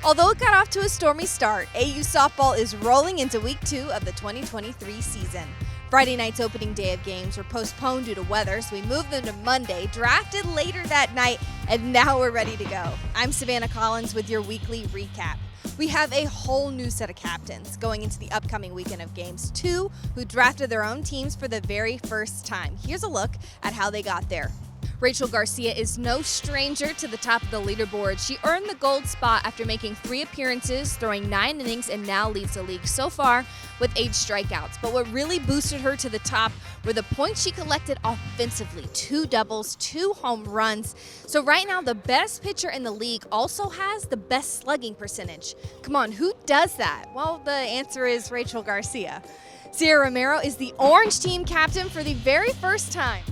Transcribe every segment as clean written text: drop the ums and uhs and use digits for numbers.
Although it got off to a stormy start, AU softball is rolling into week 2 of the 2023 season. Friday night's opening day of games were postponed due to weather, so we moved them to Monday, drafted later that night, and now we're ready to go. I'm Savanna Collins with your weekly recap. We have a whole new set of captains going into the upcoming weekend of games, 2 who drafted their own teams for the very first time. Here's a look at how they got there. Rachel Garcia is no stranger to the top of the leaderboard. She earned the gold spot after making 3 appearances, throwing 9 innings, and now leads the league so far with 8 strikeouts. But what really boosted her to the top were the points she collected offensively. 2 doubles, 2 home runs. So right now, the best pitcher in the league also has the best slugging percentage. Come on, who does that? Well, the answer is Rachel Garcia. Sierra Romero is the Orange team captain for the very first time.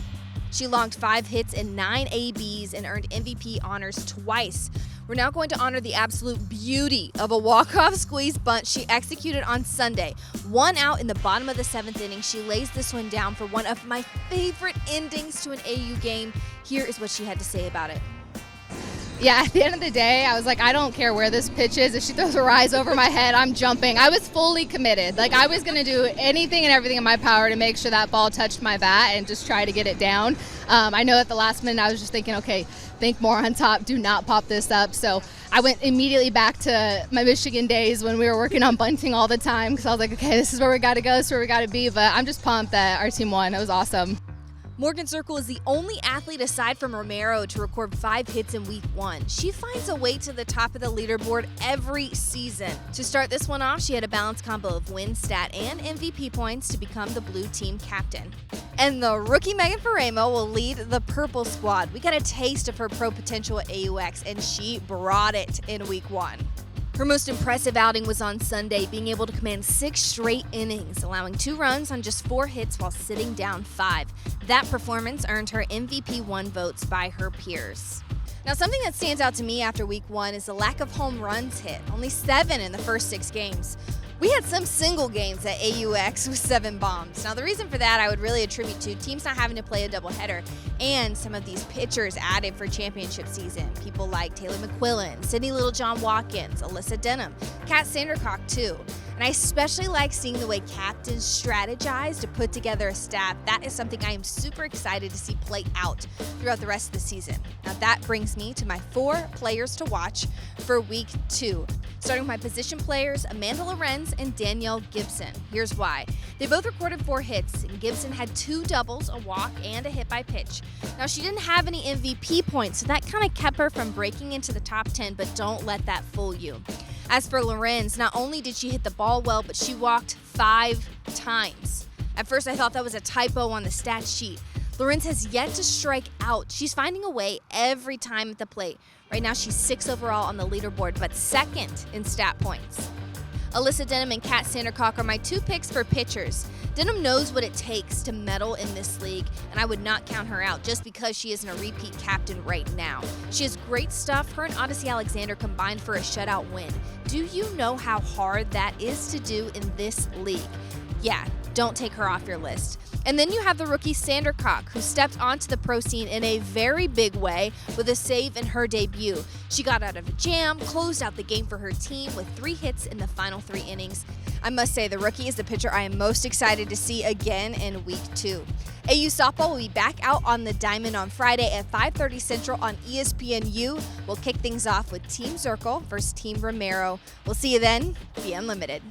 She logged 5 hits and 9 ABs and earned MVP honors twice. We're now going to honor the absolute beauty of a walk-off squeeze bunt she executed on Sunday. 1 out in the bottom of the 7th inning, she lays this one down for one of my favorite endings to an AU game. Here is what she had to say about it. Yeah, at the end of the day, I was like, I don't care where this pitch is. If she throws a rise over my head, I'm jumping. I was fully committed. Like, I was going to do anything and everything in my power to make sure that ball touched my bat and just try to get it down. I know at the last minute, I was just thinking, okay, think more on top. Do not pop this up. So I went immediately back to my Michigan days when we were working on bunting all the time because I was like, okay, this is where we got to go. This is where we got to be. But I'm just pumped that our team won. It was awesome. Morgan Circle is the only athlete aside from Romero to record 5 hits in week 1. She finds a way to the top of the leaderboard every season. To start this one off, she had a balanced combo of win, stat, and MVP points to become the blue team captain. And the rookie Megan Faremo will lead the purple squad. We got a taste of her pro potential at AUX, and she brought it in week 1. Her most impressive outing was on Sunday, being able to command 6 straight innings, allowing 2 runs on just 4 hits while sitting down 5. That performance earned her MVP 1 votes by her peers. Now, something that stands out to me after week 1 is the lack of home runs hit, only 7 in the first 6 games. We had some single games at AUX with 7 bombs. Now, the reason for that I would really attribute to teams not having to play a doubleheader and some of these pitchers added for championship season. People like Taylor McQuillan, Sydney Littlejohn Watkins, Alyssa Denham, Kat Sandercock too. And I especially like seeing the way captains strategize to put together a staff. That is something I am super excited to see play out throughout the rest of the season. Now that brings me to my 4 players to watch for week 2. Starting with my position players, Amanda Lorenz and Danielle Gibson. Here's why. They both recorded 4 hits, and Gibson had 2 doubles, a walk, and a hit by pitch. Now, she didn't have any MVP points, so that kind of kept her from breaking into the top 10, but don't let that fool you. As for Lorenz, not only did she hit the ball well, but she walked 5 times. At first, I thought that was a typo on the stat sheet. Lorenz has yet to strike out. She's finding a way every time at the plate. Right now, she's 6 overall on the leaderboard, but 2nd in stat points. Alyssa Denham and Kat Sandercock are my 2 picks for pitchers. Denham knows what it takes to medal in this league, and I would not count her out just because she isn't a repeat captain right now. She has great stuff. Her and Odyssey Alexander combined for a shutout win. Do you know how hard that is to do in this league? Yeah, don't take her off your list. And then you have the rookie Sandercock, who stepped onto the pro scene in a very big way with a save in her debut. She got out of a jam, closed out the game for her team with 3 hits in the final 3 innings. I must say, the rookie is the pitcher I am most excited to see again in week 2. AU softball will be back out on the diamond on Friday at 5:30 Central on ESPNU. We'll kick things off with Team Circle versus Team Romero. We'll see you then. Be unlimited.